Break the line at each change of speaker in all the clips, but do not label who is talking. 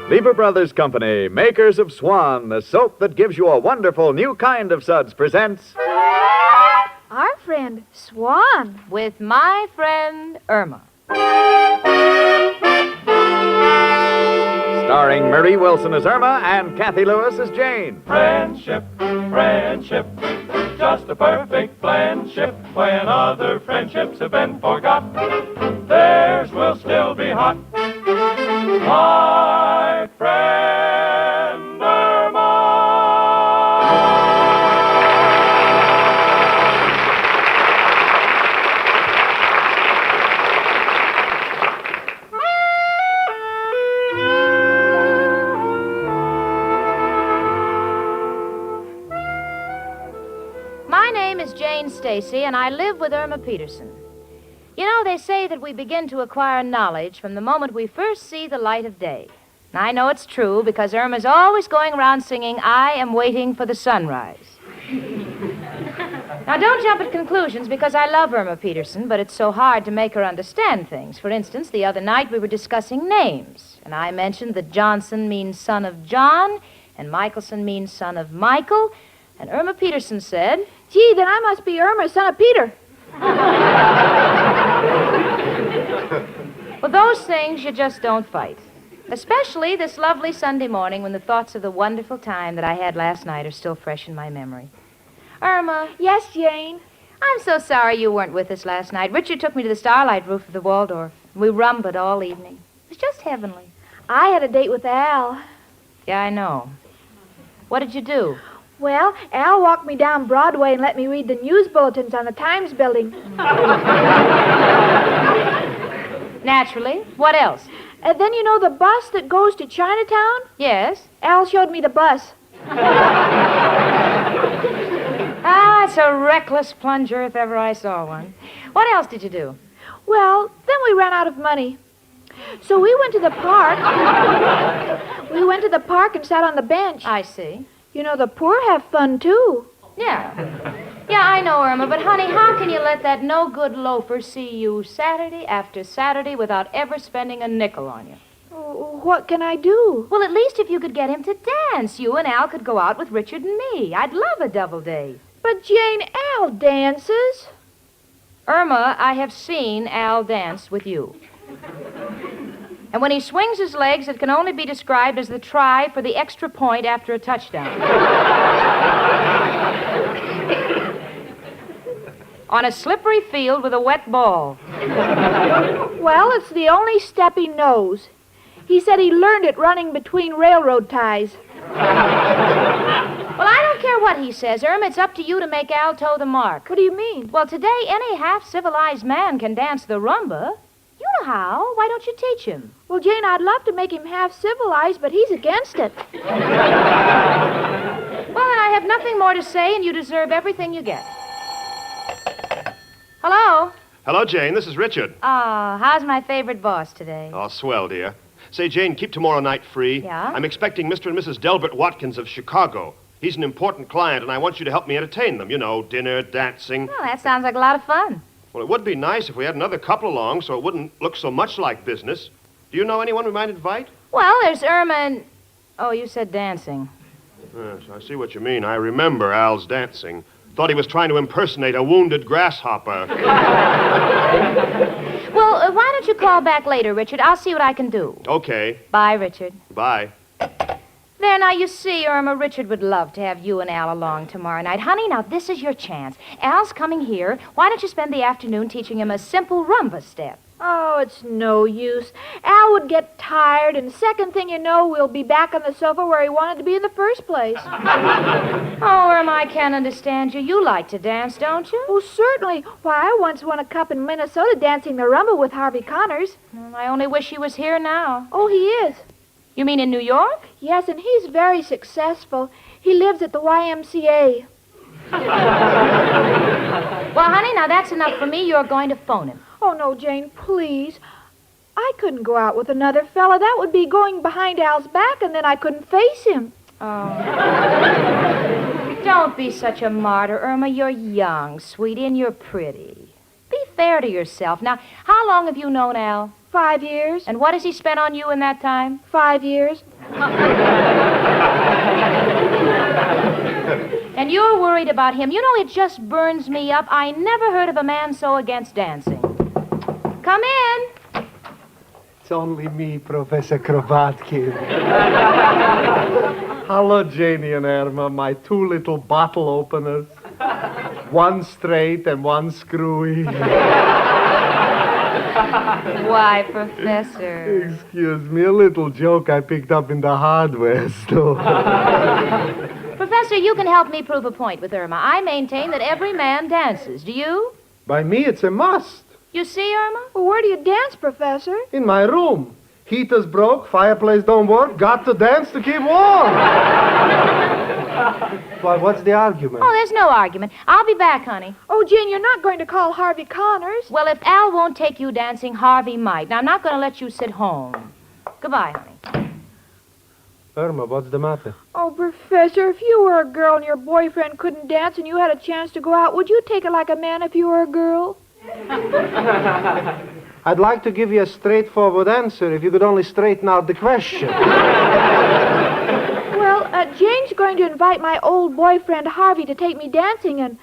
Lever Brothers Company, makers of Swan, the soap that gives you a wonderful new kind of suds, presents...
Our friend, Swan.
With my friend, Irma.
Starring Marie Wilson as Irma and Kathy Lewis as Jane.
Friendship, friendship, just a perfect friendship. When other friendships have been forgot, theirs will still be hot. My friend Irma.
My name is Jane Stacy, and I live with Irma Peterson. You know, they say that we begin to acquire knowledge from the moment we first see the light of day. I know it's true because Irma's always going around singing, "I am waiting for the sunrise." Now, don't jump at conclusions because I love Irma Peterson, but it's so hard to make her understand things. For instance, the other night we were discussing names, and I mentioned that Johnson means son of John, and Michelson means son of Michael, and Irma Peterson said,
Gee, then I must be Irma, son of Peter.
Well, those things you just don't fight. Especially this lovely Sunday morning when the thoughts of the wonderful time that I had last night are still fresh in my memory. Irma.
Yes, Jane.
I'm so sorry you weren't with us last night. Richard took me to the starlight roof of the Waldorf. We rumbled all evening. It was just heavenly.
I had a date with Al.
Yeah, I know. What did you do?
Well, Al walked me down Broadway and let me read the news bulletins on the Times building.
Naturally. What else?
And then, you know, the bus that goes to Chinatown?
Yes.
Al showed me the bus.
Ah, it's a reckless plunger if ever I saw one. What else did you do?
Well, then we ran out of money. So we went to the park. We went to the park and sat on the bench.
I see.
You know, the poor have fun, too.
Yeah. Yeah, I know, Irma, but honey, how can you let that no-good loafer see you Saturday after Saturday without ever spending a nickel on you?
What can I do?
Well, at least if you could get him to dance, you and Al could go out with Richard and me. I'd love a double date.
But Jane, Al dances.
Irma, I have seen Al dance with you. And when he swings his legs, it can only be described as the try for the extra point after a touchdown. On a slippery field with a wet ball.
Well, it's the only step he knows. He said he learned it running between railroad ties.
Well, I don't care what he says, Irma. It's up to you to make Al toe the mark.
What do you mean?
Well, today, any half-civilized man can dance the rumba. You know how. Why don't you teach him?
Well, Jane, I'd love to make him half civilized, but he's against it.
Well, then I have nothing more to say, and you deserve everything you get. Hello?
Hello, Jane. This is Richard.
How's my favorite boss today?
Oh, swell, dear. Say, Jane, keep tomorrow night free.
Yeah?
I'm expecting Mr. and Mrs. Delbert Watkins of Chicago. He's an important client, and I want you to help me entertain them. You know, dinner, dancing.
Well, that sounds like a lot of fun.
Well, it would be nice if we had another couple along so it wouldn't look so much like business. Do you know anyone we might invite?
Well, there's Irma and... Oh, you said dancing.
Yes, I see what you mean. I remember Al's dancing. Thought he was trying to impersonate a wounded grasshopper.
Well, why don't you call back later, Richard? I'll see what I can do.
Okay.
Bye, Richard.
Bye.
There, now, you see, Irma, Richard would love to have you and Al along tomorrow night. Honey, now, this is your chance. Al's coming here. Why don't you spend the afternoon teaching him a simple rumba step?
Oh, it's no use. Al would get tired, and second thing you know, we'll be back on the sofa where he wanted to be in the first place.
Oh, Irma, I can't understand you. You like to dance, don't you?
Oh, certainly. Why, I once won a cup in Minnesota dancing the rumba with Harvey Connors.
I only wish he was here now.
Oh, he is.
You mean in New York?
Yes, and he's very successful. He lives at the YMCA.
Well, honey, now that's enough for me. You're going to phone him.
Oh, no, Jane, please. I couldn't go out with another fella. That would be going behind Al's back, and then I couldn't face him.
Oh. Don't be such a martyr, Irma. You're young, sweetie, and you're pretty. Be fair to yourself. Now, how long have you known Al?
5 years.
And what has he spent on you in that time?
5 years.
And you're worried about him. You know, it just burns me up. I never heard of a man so against dancing. Come in.
It's only me, Professor Kropotkin. Hello, Janie and Irma, my two little bottle openers. One straight and one screwy.
Why, Professor?
Excuse me, a little joke I picked up in the hardware store.
Professor, you can help me prove a point with Irma. I maintain that every man dances. Do you?
By me, it's a must.
You see, Irma?
Well, where do you dance, Professor?
In my room. Heater's broke, fireplace don't work, got to dance to keep warm. Why, what's the argument?
Oh, there's no argument. I'll be back, honey.
Oh, Jane, you're not going to call Harvey Connors.
Well, if Al won't take you dancing, Harvey might. Now, I'm not going to let you sit home. Goodbye, honey.
Irma, what's the matter?
Oh, Professor, if you were a girl and your boyfriend couldn't dance and you had a chance to go out, would you take it like a man if you were a girl?
I'd like to give you a straightforward answer if you could only straighten out the question.
Well, Jane's going to invite my old boyfriend Harvey to take me dancing, and,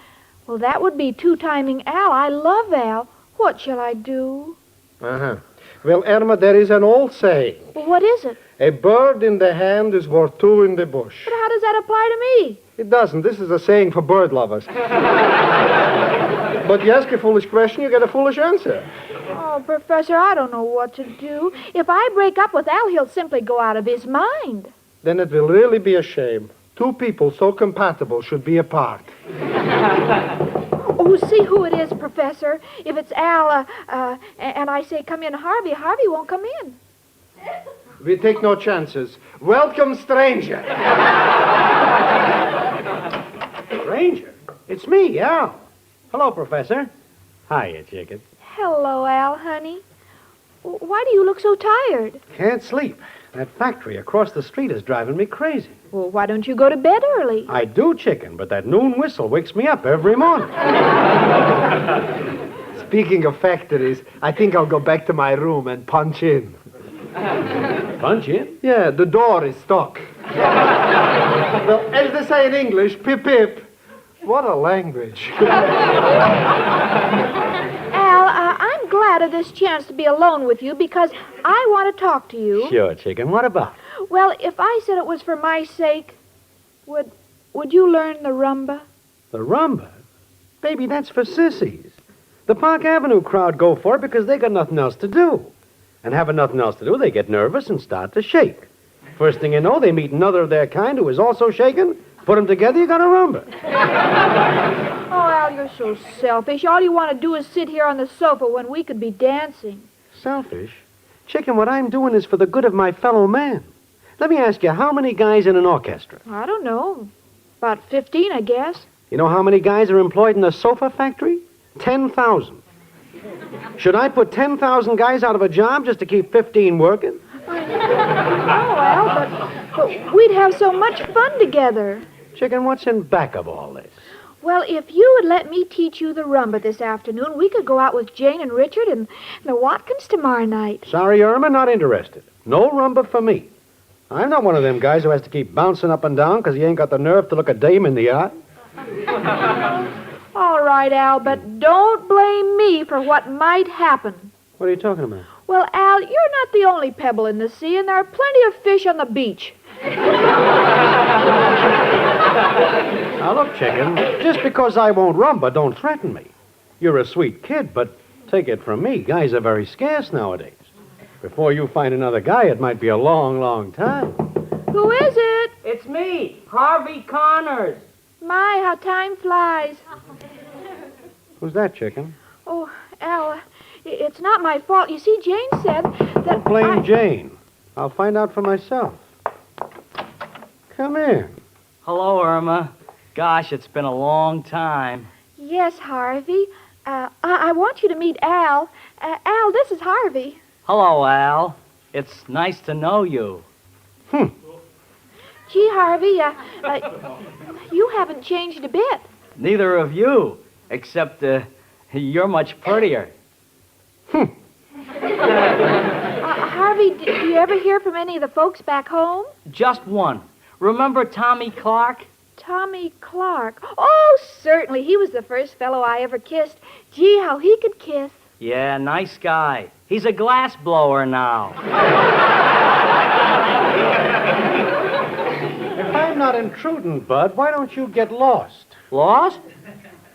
well, that would be two-timing Al. I love Al. What shall I do?
Uh-huh. Well, Irma, there is an old saying.
Well, what is it?
A bird in the hand is worth two in the bush.
But how does that apply to me?
It doesn't. This is a saying for bird lovers. But you ask a foolish question, you get a foolish answer.
Oh, Professor, I don't know what to do. If I break up with Al, he'll simply go out of his mind.
Then it will really be a shame. Two people so compatible should be apart.
Oh, see who it is, Professor. If it's Al, and I say, come in, Harvey, Harvey won't come in.
We take no chances. Welcome, stranger. Stranger? It's me, Al. Hello, Professor. Hiya, chicken.
Hello, Al, honey. Why do you look so tired?
Can't sleep. That factory across the street is driving me crazy.
Well, why don't you go to bed early?
I do, chicken, but that noon whistle wakes me up every morning. Speaking of factories, I think I'll go back to my room and punch in.
Punch in?
Yeah, the door is stuck. Well, as they say in English, pip pip. What a language.
Al, I'm glad of this chance to be alone with you because I want to talk to you.
Sure, chicken. What about?
Well, if I said it was for my sake, would you learn the rumba?
The rumba? Baby, that's for sissies. The Park Avenue crowd go for it because they got nothing else to do. And having nothing else to do, they get nervous and start to shake. First thing you know, they meet another of their kind who is also shaking. Put them together, you got a rumba.
Oh, Al, you're so selfish. All you want to do is sit here on the sofa when we could be dancing.
Selfish? Chicken, what I'm doing is for the good of my fellow man. Let me ask you, how many guys in an orchestra?
I don't know. About 15, I guess.
You know how many guys are employed in a sofa factory? 10,000. Should I put 10,000 guys out of a job just to keep 15 working?
Oh, Al, but we'd have so much fun together.
Chicken, what's in back of all this?
Well, if you would let me teach you the rumba this afternoon, we could go out with Jane and Richard and the Watkins tomorrow night.
Sorry, Irma, not interested. No rumba for me. I'm not one of them guys who has to keep bouncing up and down because he ain't got the nerve to look a dame in the eye.
All right, Al, but don't blame me for what might happen.
What are you talking about?
Well, Al, you're not the only pebble in the sea, and there are plenty of fish on the beach.
Now, look, chicken, just because I won't rumba, don't threaten me. You're a sweet kid, but take it from me, guys are very scarce nowadays. Before you find another guy, it might be a long, long time.
Who is it?
It's me, Harvey Connors.
My, how time flies.
Who's that, chicken?
Oh, Al, it's not my fault. You see, Jane said that
Don't blame Jane. I'll find out for myself. Come in.
Hello, Irma. Gosh, it's been a long time.
Yes, Harvey. I want you to meet Al. Al, this is Harvey.
Hello, Al. It's nice to know you.
Gee, Harvey, you haven't changed a bit.
Neither of you, except you're much prettier.
Harvey, Harvey, do you ever hear from any of the folks back home?
Just one. Remember Tommy Clark?
Tommy Clark. Oh, certainly. He was the first fellow I ever kissed. Gee, how he could kiss.
Yeah, nice guy. He's a glass blower now.
If I'm not intruding, Bud, why don't you get lost?
Lost?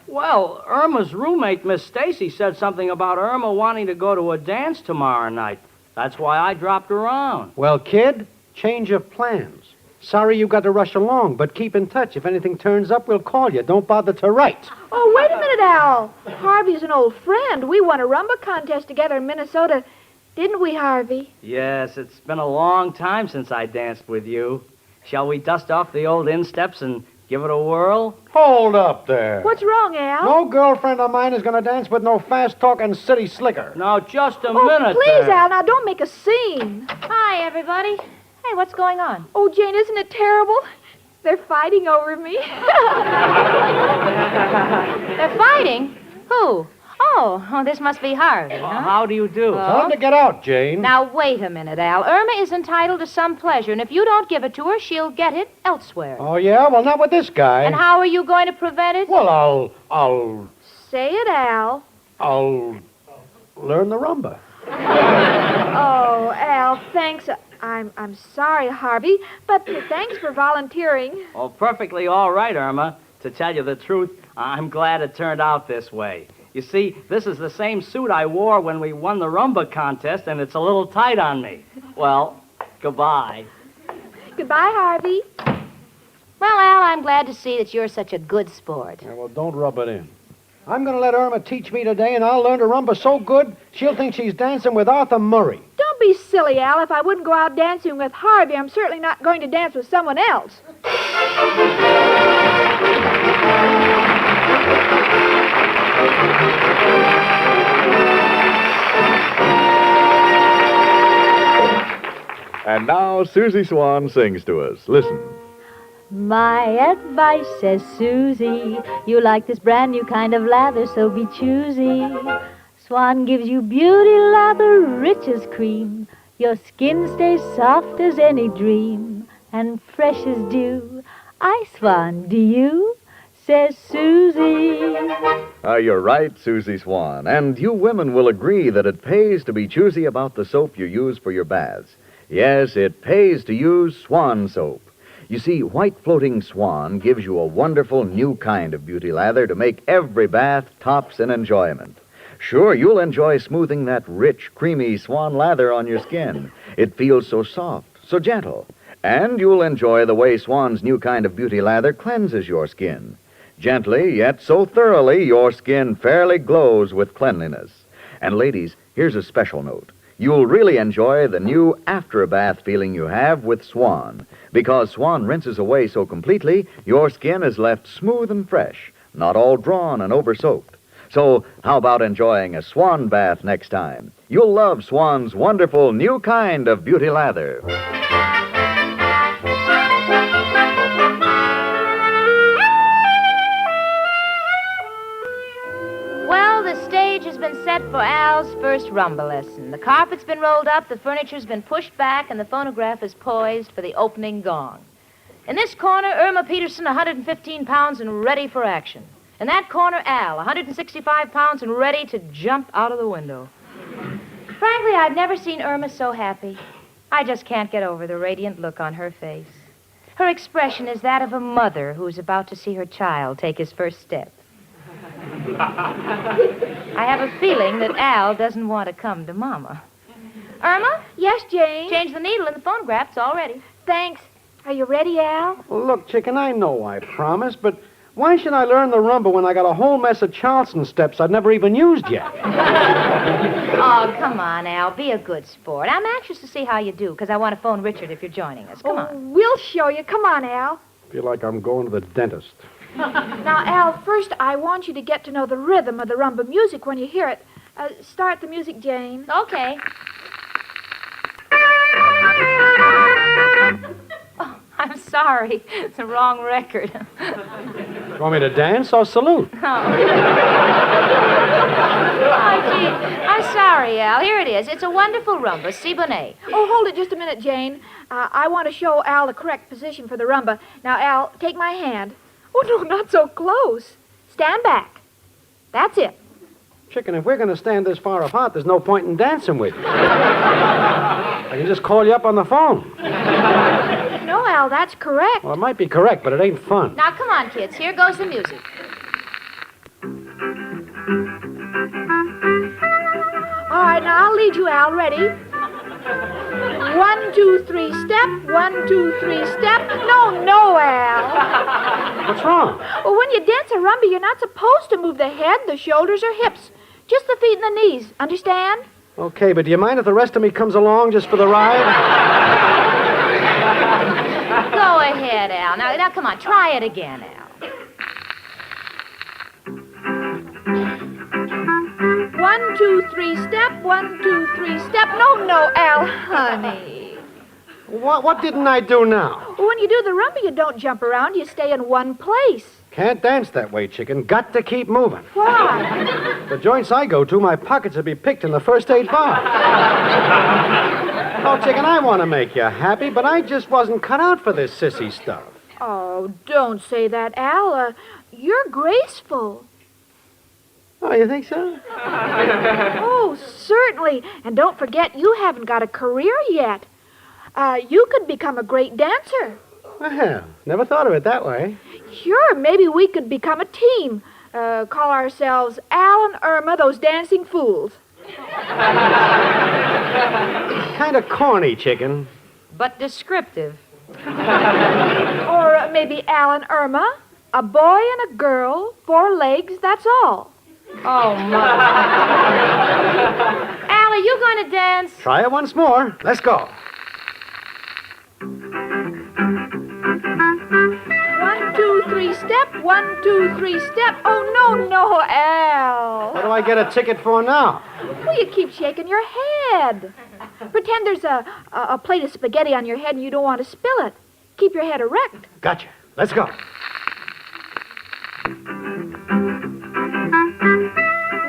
Well, Irma's roommate, Miss Stacy, said something about Irma wanting to go to a dance tomorrow night. That's why I dropped around.
Well, kid, change of plans. Sorry you got to rush along, but keep in touch. If anything turns up, we'll call you. Don't bother to write.
Oh, wait a minute, Al. Harvey's an old friend. We won a rumba contest together in Minnesota. Didn't we, Harvey?
Yes, it's been a long time since I danced with you. Shall we dust off the old insteps and give it a whirl?
Hold up there.
What's wrong, Al?
No girlfriend of mine is going to dance with no fast-talking city slicker.
Now, just a
Oh,
minute
please,
there.
Al, now don't make a scene.
Hi, everybody. Hey, what's going on?
Oh, Jane, isn't it terrible? They're fighting over me.
They're fighting? Who? Oh, this must be Harvey, huh?
How do you do?
Tell him to get out, Jane.
Now, wait a minute, Al. Irma is entitled to some pleasure, and if you don't give it to her, she'll get it elsewhere.
Oh, yeah? Well, not with this guy.
And how are you going to prevent it?
Well, I'll
Say it, Al.
learn the rumba.
Oh, Al, thanks. I'm sorry, Harvey, but thanks for volunteering.
Oh, perfectly all right, Irma. To tell you the truth, I'm glad it turned out this way. You see, this is the same suit I wore when we won the rumba contest, and it's a little tight on me. Well, goodbye.
Goodbye, Harvey.
Well, Al, I'm glad to see that you're such a good sport.
Yeah, well, don't rub it in. I'm going to let Irma teach me today, and I'll learn to rumba so good, she'll think she's dancing with Arthur Murray.
Don't be silly, Al. If I wouldn't go out dancing with Harvey, I'm certainly not going to dance with someone else.
And now Susie Swan sings to us. Listen.
My advice, says Susie, you like this brand new kind of lather, so be choosy. Swan gives you beauty lather, rich as cream. Your skin stays soft as any dream, and fresh as dew. I Swan, do you? Says Susie.
You're right, Susie Swan. And you women will agree that it pays to be choosy about the soap you use for your baths. Yes, it pays to use Swan soap. You see, white floating Swan gives you a wonderful new kind of beauty lather to make every bath tops in enjoyment. Sure, you'll enjoy smoothing that rich, creamy Swan lather on your skin. It feels so soft, so gentle. And you'll enjoy the way Swan's new kind of beauty lather cleanses your skin. Gently, yet so thoroughly, your skin fairly glows with cleanliness. And ladies, here's a special note. You'll really enjoy the new after-bath feeling you have with Swan. Because Swan rinses away so completely, your skin is left smooth and fresh, not all drawn and over-soaked. So, how about enjoying a Swan bath next time? You'll love Swan's wonderful new kind of beauty lather.
Well, the stage has been set for Al's first rumba lesson. The carpet's been rolled up, the furniture's been pushed back, and the phonograph is poised for the opening gong. In this corner, Irma Peterson, 115 pounds and ready for action. In that corner, Al, 165 pounds and ready to jump out of the window. Frankly, I've never seen Irma so happy. I just can't get over the radiant look on her face. Her expression is that of a mother who's about to see her child take his first step. I have a feeling that Al doesn't want to come to Mama. Irma?
Yes, Jane?
Change the needle in the phonograph. It's all ready.
Thanks. Are you ready, Al?
Well, look, chicken, I know I promised, but why should I learn the rumba when I got a whole mess of Charleston steps I've never even used yet?
Oh, come on, Al. Be a good sport. I'm anxious to see how you do, because I want to phone Richard if you're joining us. Come on.
We'll show you. Come on, Al.
Feel like I'm going to the dentist.
Now, Al, first I want you to get to know the rhythm of the rumba music when you hear it. Start the music, Jane.
Okay. Oh, I'm sorry. It's the wrong record.
You want me to dance or salute?
Oh, gee. I'm sorry, Al. Here it is. It's a wonderful rumba, si bonnet.
Oh, hold it just a minute, Jane. I want to show Al the correct position for the rumba. Now, Al, take my hand. Oh, no, not so close. Stand back. That's it.
Chicken, if we're going to stand this far apart, there's no point in dancing with you. I can just call you up on the phone.
No, Al, that's correct.
Well, it might be correct, but it ain't fun.
Now, come on, kids. Here goes the music.
All right, now I'll lead you, Al. Ready? 1, 2, 3, step. 1, 2, 3, step. No, Al.
What's wrong?
Well, when you dance a rumba, you're not supposed to move the head, the shoulders, or hips. Just the feet and the knees. Understand?
Okay, but do you mind if the rest of me comes along just for the ride?
Go ahead, Al. Now, come on. Try it again, Al.
1, 2, 3, step. 1, 2, 3, step. No, Al, honey.
What didn't I do now?
Well, when you do the rumba, you don't jump around. You stay in one place.
Can't dance that way, Chicken. Got to keep moving.
Why?
The joints I go to, my pockets would be picked in the first aid bar. Oh, Chicken, I want to make you happy, but I just wasn't cut out for this sissy stuff.
Oh, don't say that, Al. You're graceful.
Oh, you think so?
Oh, certainly. And don't forget, you haven't got a career yet. You could become a great dancer.
Well, never thought of it that way.
Sure, maybe we could become a team. Call ourselves Al and Irma, those dancing fools.
Kind of corny, Chicken.
But descriptive.
Or maybe Al and Irma, a boy and a girl, 4 legs, that's all.
Oh, my. Al, are you going to dance?
Try it once more. Let's go.
1, 2, 3, step. 1, 2, 3, step. Oh, no, Al.
What do I get a ticket for now?
Well, you keep shaking your head. Pretend there's a plate of spaghetti on your head and you don't want to spill it. Keep your head erect.
Gotcha. Let's go.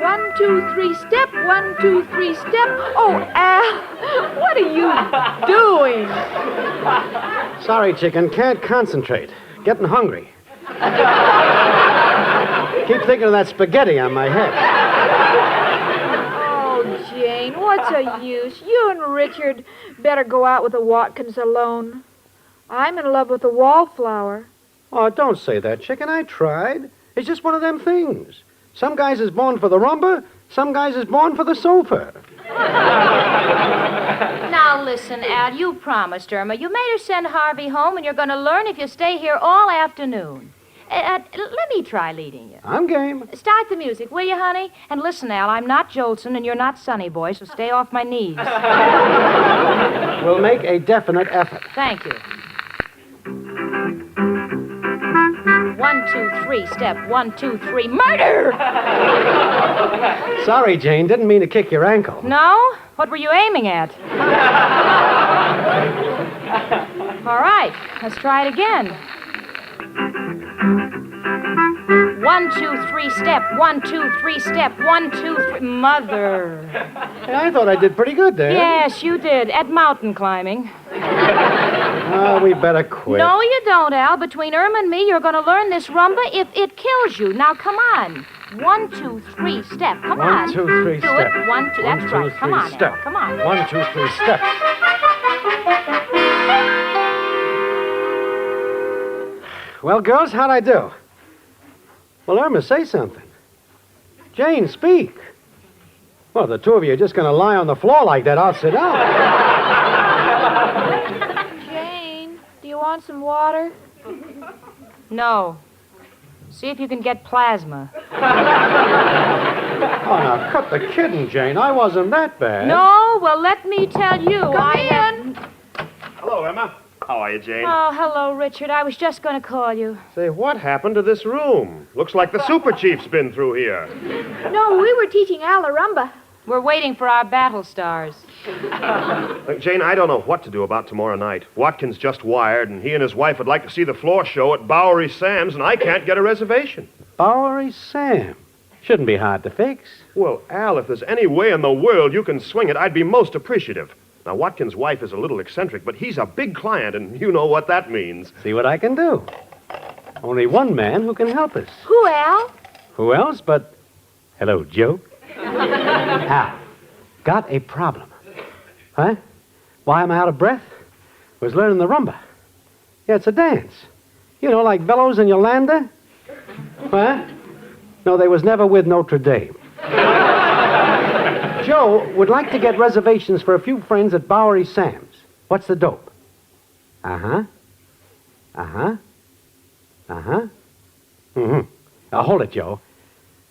1, 2, 3, step. 1, 2, 3, step. Oh, Al, what are you doing?
Sorry, Chicken. Can't concentrate. Getting hungry. Keep thinking of that spaghetti on my head.
Oh, Jane, what's the use? You and Richard better go out with the Watkins alone. I'm in love with the wallflower.
Oh, don't say that, Chicken. I tried. It's just one of them things. Some guys is born for the rumba, some guys is born for the sofa.
Now, listen, Al, you promised Irma. You made her send Harvey home, and you're going to learn if you stay here all afternoon. Let me try leading you.
I'm game.
Start the music, will you, honey? And listen, Al, I'm not Jolson, and you're not Sonny Boy, so stay off my knees.
We'll make a definite effort.
Thank you. 1, 2, 3, step. 1, 2, 3, murder!
Sorry, Jane. Didn't mean to kick your ankle.
No? What were you aiming at? All right, let's try it again. 1, 2, 3, step. 1, 2, 3, step. 1, 2, 3. Mother.
Hey, I thought I did pretty good there.
Yes, you did. At mountain climbing.
Oh, we better quit.
No, you don't, Al. Between Irma and me, you're going to learn this rumba if it kills you. Now, come on. 1, 2, 3, step. Come on.
1, 2, 3,
Do
step.
it. 1, 2. That's
1, 2,
right. Come
3,
on,
step.
Al. Come on.
1, 2, 3, step. Well, girls, how'd I do? Well, Irma, say something. Jane, speak. Well, the two of you are just going to lie on the floor like that. I'll sit down.
Jane, do you want some water?
No. See if you can get plasma.
Oh, now, cut the kidding, Jane. I wasn't that bad.
No? Well, let me tell you.
Come in.
Hello, Emma. How are you, Jane?
Oh, hello, Richard. I was just going to call you.
Say, what happened to this room? Looks like the Super Chief's been through here.
No, we were teaching Al the rumba.
We're waiting for our battle stars.
Look, Jane, I don't know what to do about tomorrow night. Watkins just wired, and he and his wife would like to see the floor show at Bowery Sam's, and I can't get a reservation.
Bowery Sam. Shouldn't be hard to fix.
Well, Al, if there's any way in the world you can swing it, I'd be most appreciative. Now, Watkins' wife is a little eccentric, but he's a big client, and you know what that means.
See what I can do. Only one man who can help us.
Who, Al?
Who else but... Hello, Joe. Al, got a problem. Huh? Why am I out of breath? Was learning the rumba. Yeah, it's a dance. You know, like Velos and Yolanda. Huh? No, they was never with Notre Dame. Joe would like to get reservations for a few friends at Bowery Sam's. What's the dope? Uh-huh. Uh-huh. Uh-huh. Mm-hmm. Now, hold it, Joe.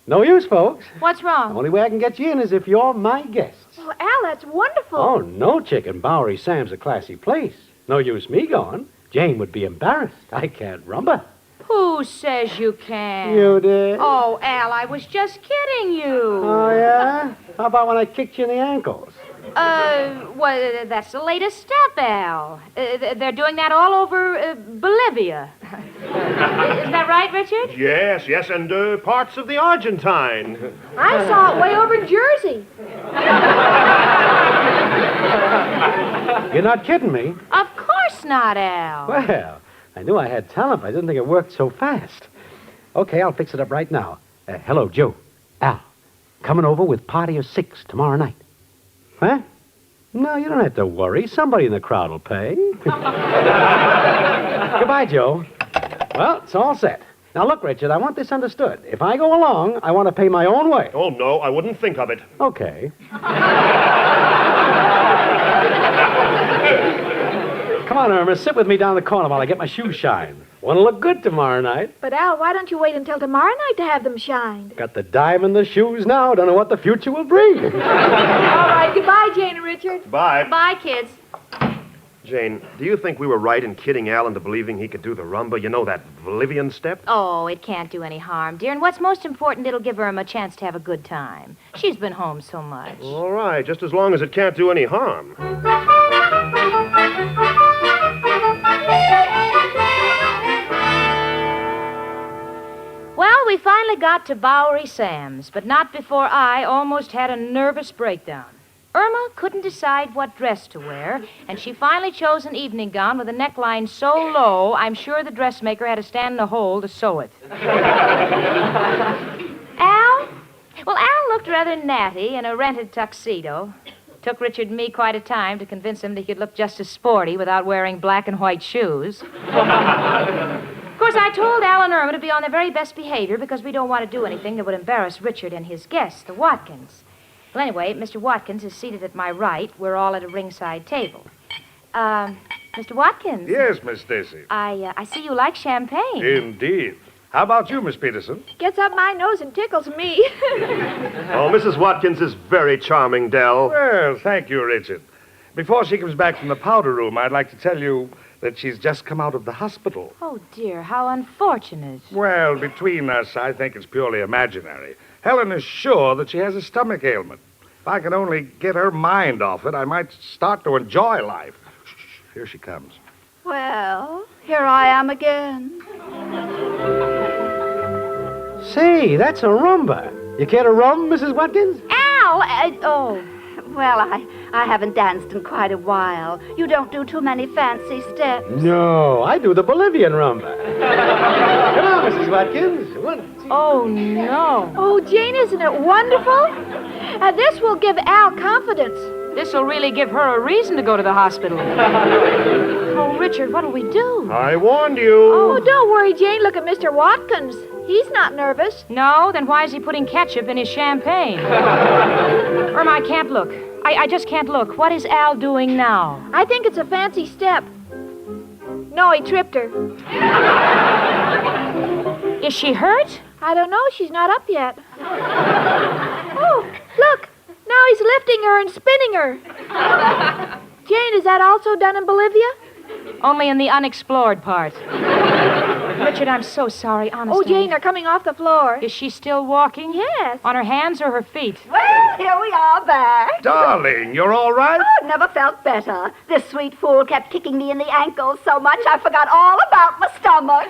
No use, folks.
What's
The
wrong?
only way I can get you in is if you're my guests.
Oh, Al, that's wonderful.
Oh, no, chicken. Bowery Sam's a classy place. No use me going. Jane would be embarrassed. I can't rumba.
Who says you can?
You did?
Oh, Al, I was just kidding you.
Oh, yeah? How about when I kicked you in the ankles?
Well, that's the latest step, Al. They're doing that all over Bolivia. Is that right, Richard?
Yes, and parts of the Argentine.
I saw it way over in Jersey.
You're not kidding me?
Of course not, Al.
Well, I knew I had talent, but I didn't think it worked so fast. Okay, I'll fix it up right now. Hello, Joe. Al, coming over with party of 6 tomorrow night. Huh? No, you don't have to worry. Somebody in the crowd will pay. Goodbye, Joe. Well, it's all set. Now, look, Richard, I want this understood. If I go along, I want to pay my own way.
Oh, no, I wouldn't think of it.
Okay. Come on, Irma, sit with me down the corner while I get my shoes shined. Want to look good tomorrow night.
But, Al, why don't you wait until tomorrow night to have them shined?
Got the dime in the shoes now. Don't know what the future will bring.
All right, goodbye, Jane and Richard.
Bye.
Bye, kids.
Jane, do you think we were right in kidding Al into believing he could do the rumba? You know, that Bolivian step?
Oh, it can't do any harm, dear. And what's most important, it'll give Irma a chance to have a good time. She's been home so much.
All right, just as long as it can't do any harm.
Well, we finally got to Bowery Sam's, but not before I almost had a nervous breakdown. Irma couldn't decide what dress to wear, and she finally chose an evening gown with a neckline so low, I'm sure the dressmaker had to stand in the hole to sew it. Al? Well, Al looked rather natty in a rented tuxedo. Took Richard and me quite a time to convince him that he could look just as sporty without wearing black and white shoes. Of course, I told Al and Irma to be on their very best behavior because we don't want to do anything that would embarrass Richard and his guests, the Watkins. Well, anyway, Mr. Watkins is seated at my right. We're all at a ringside table. Mr. Watkins.
Yes, Miss Stacy.
I see you like champagne.
Indeed. How about you, Miss Peterson?
Gets up my nose and tickles me.
Oh, Mrs. Watkins is very charming, Dell.
Well, thank you, Richard. Before she comes back from the powder room, I'd like to tell you that she's just come out of the hospital.
Oh, dear, how unfortunate.
Well, between us, I think it's purely imaginary. Helen is sure that she has a stomach ailment. If I can only get her mind off it, I might start to enjoy life. Shh, here she comes.
Well, here I am again.
Say, that's a rumba. You care to rum, Mrs. Watkins?
Al!
Well, I haven't danced in quite a while. You don't do too many fancy steps.
No, I do the Bolivian rumba. Come on, Mrs. Watkins. 1, 2.
Oh, no.
Oh, Jane, isn't it wonderful? This will give Al confidence.
This'll really give her a reason to go to the hospital. Oh, Richard, what'll we do?
I warned you.
Oh, don't worry, Jane. Look at Mr. Watkins. He's not nervous.
No? Then why is he putting ketchup in his champagne? Irma, I can't look. I just can't look. What is Al doing now?
I think it's a fancy step. No, he tripped her.
Is she hurt?
I don't know. She's not up yet. Oh, look. Now he's lifting her and spinning her. Jane, is that also done in Bolivia?
Only in the unexplored part. Richard, I'm so sorry, honestly.
Oh, Jane, they're coming off the floor.
Is she still walking?
Yes.
On her hands or her feet?
Well, here we are back.
Darling, you're all right?
Oh, never felt better. This sweet fool kept kicking me in the ankles so much I forgot all about my stomach.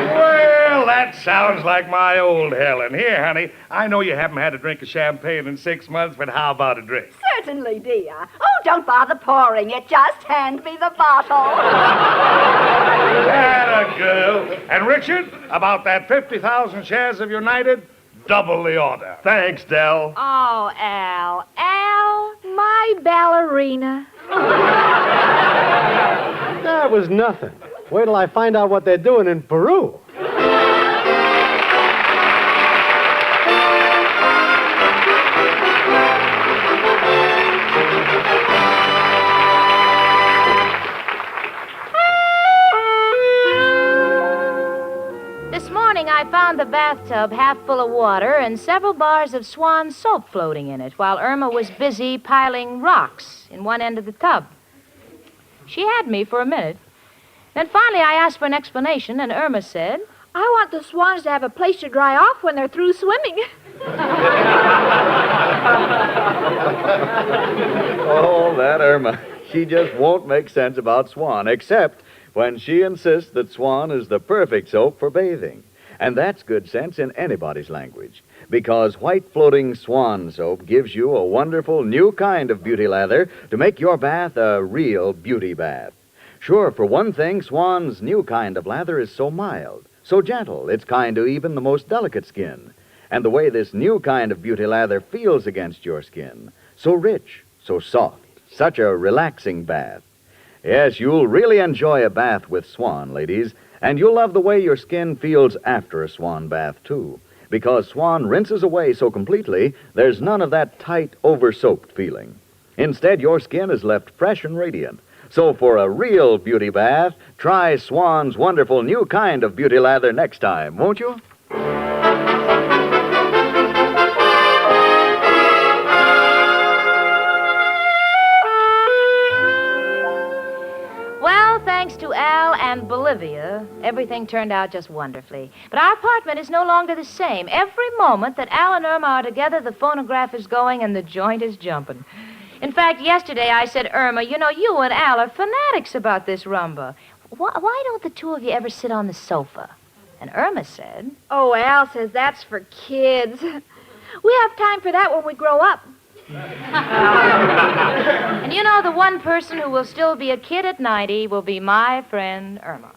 Well, that sounds like my old Helen. Here, honey, I know you haven't had a drink of champagne in 6 months, but how about a drink?
Certainly, dear. Oh, don't bother pouring it. Just hand me the bottle.
That a girl. And Richard, about that 50,000 shares of United, double the order.
Thanks, Dell.
Oh, Al. Al.
My ballerina.
That was nothing. Wait till I find out what they're doing in Peru.
This morning I found the bathtub half full of water and several bars of Swan soap floating in it while Irma was busy piling rocks in one end of the tub. She had me for a minute. Then finally I asked for an explanation, and Irma said,
I want the swans to have a place to dry off when they're through swimming.
Oh, that Irma. She just won't make sense about Swan, except when she insists that Swan is the perfect soap for bathing. And that's good sense in anybody's language, because white floating Swan soap gives you a wonderful new kind of beauty lather to make your bath a real beauty bath. Sure, for one thing, Swan's new kind of lather is so mild, so gentle, it's kind to even the most delicate skin. And the way this new kind of beauty lather feels against your skin, so rich, so soft, such a relaxing bath. Yes, you'll really enjoy a bath with Swan, ladies, and you'll love the way your skin feels after a Swan bath, too, because Swan rinses away so completely, there's none of that tight, over-soaped feeling. Instead, your skin is left fresh and radiant. So for a real beauty bath, try Swan's wonderful new kind of beauty lather next time, won't you?
well, thanks to Al and Bolivia, everything turned out just wonderfully. But our apartment is no longer the same. Every moment that Al and Irma are together, the phonograph is going and the joint is jumping. In fact, yesterday I said, Irma, you know, you and Al are fanatics about this rumba. Why don't the two of you ever sit on the sofa? And Irma said,
Oh, Al says that's for kids. We have time for that when we grow up.
and you know, the one person who will still be a kid at 90 will be my friend Irma.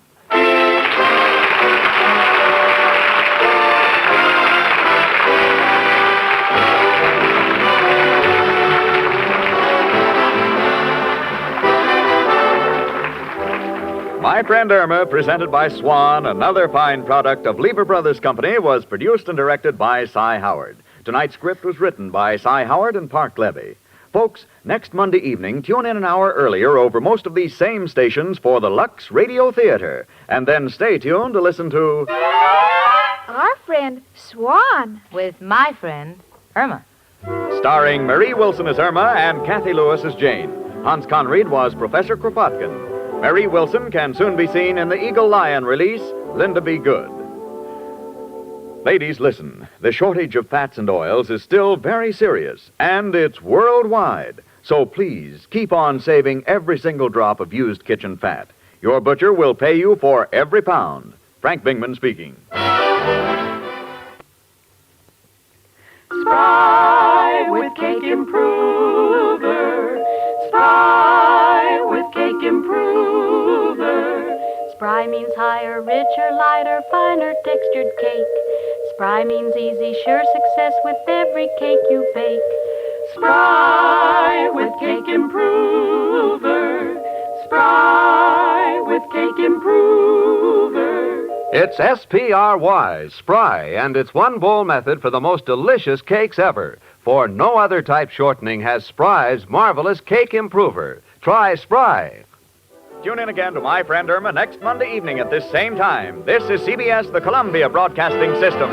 My Friend Irma, presented by Swan, another fine product of Lever Brothers Company, was produced and directed by Cy Howard. Tonight's script was written by Cy Howard and Park Levy. Folks, next Monday evening, tune in an hour earlier over most of these same stations for the Lux Radio Theater. And then stay tuned to listen to
Our friend Swan.
With my friend Irma.
starring Marie Wilson as Irma and Kathy Lewis as Jane. Hans Conried was Professor Kropotkin. Marie Wilson can soon be seen in the Eagle Lion release, Linda Be Good. Ladies, listen. The shortage of fats and oils is still very serious, and it's worldwide. So please, keep on saving every single drop of used kitchen fat. Your butcher will pay you for every pound. Frank Bingman speaking.
Spry with Cake Improver. Spry with Cake Improver.
Spry means higher, richer, lighter, finer textured cake. Spry means easy, sure success with every cake you bake.
Spry with Cake Improver. Spry with Cake Improver.
It's S-P-R-Y, Spry, and it's one bowl method for the most delicious cakes ever. For no other type shortening has Spry's marvelous Cake Improver. Try Spry.
Tune in again to My Friend Irma next Monday evening at this same time. This is CBS, the Columbia Broadcasting System.